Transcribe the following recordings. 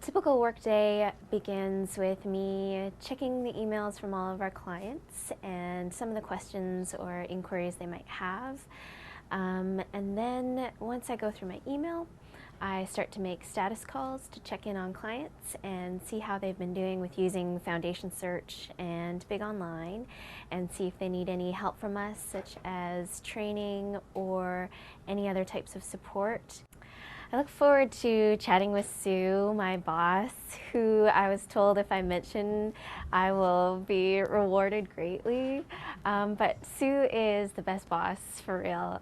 typical workday begins with me checking the emails from all of our clients and some of the questions or inquiries they might have. And then once I go through my email, I start to make status calls to check in on clients and see how they've been doing with using Foundation Search and Big Online, and see if they need any help from us, such as training or any other types of support. I look forward to chatting with Sue, my boss, who I was told if I mention I will be rewarded greatly. But Sue is the best boss, for real.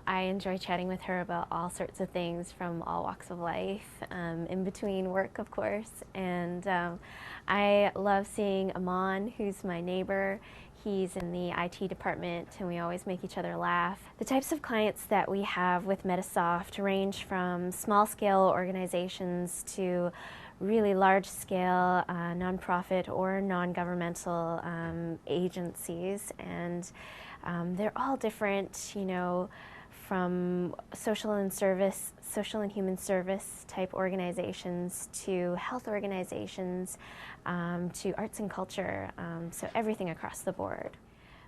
I enjoy chatting with her about all sorts of things from all walks of life, in between work, of course. And I love seeing Amon, who's my neighbor. He's in the IT department, and we always make each other laugh. The types of clients that we have with Metasoft range from small-scale organizations to really large-scale nonprofit or non-governmental agencies, and they're all different, you know, from social and human service type organizations to health organizations to arts and culture, so everything across the board.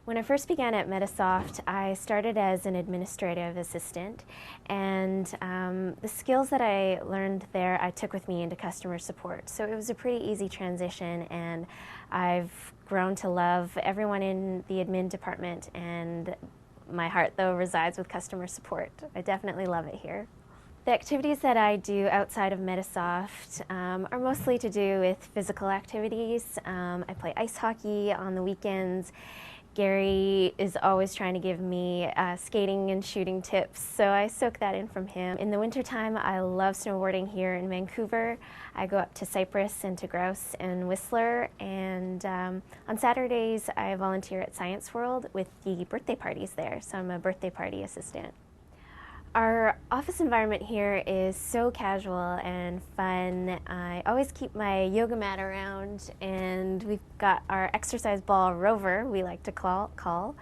When I first began at Metasoft, I started as an administrative assistant, and the skills that I learned there I took with me into customer support. So it was a pretty easy transition, and I've grown to love everyone in the admin department, and my heart, though, resides with customer support. I definitely love it here. The activities that I do outside of Metasoft are mostly to do with physical activities. I play ice hockey on the weekends. Gary is always trying to give me skating and shooting tips, so I soak that in from him. In the wintertime, I love snowboarding here in Vancouver. I go up to Cypress and to Grouse and Whistler, and on Saturdays I volunteer at Science World with the birthday parties there, so I'm a birthday party assistant. Our office environment here is so casual and fun. I always keep my yoga mat around, and we've got our exercise ball Rover, we like to call.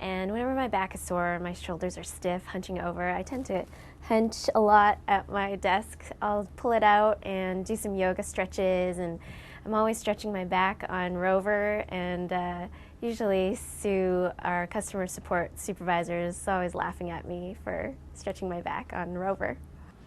And whenever my back is sore, my shoulders are stiff, hunching over, I tend to hunch a lot at my desk. I'll pull it out and do some yoga stretches, and I'm always stretching my back on Rover, and usually Sue, our customer support supervisor, is always laughing at me for stretching my back on Rover.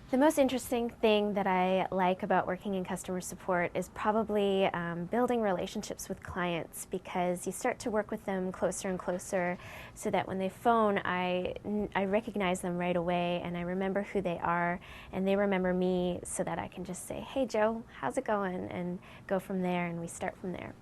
The most interesting thing that I like about working in customer support is probably building relationships with clients, because you start to work with them closer and closer, so that when they phone, I recognize them right away, and I remember who they are, and they remember me, so that I can just say, "Hey Joe, how's it going?" and go from there, and we start from there.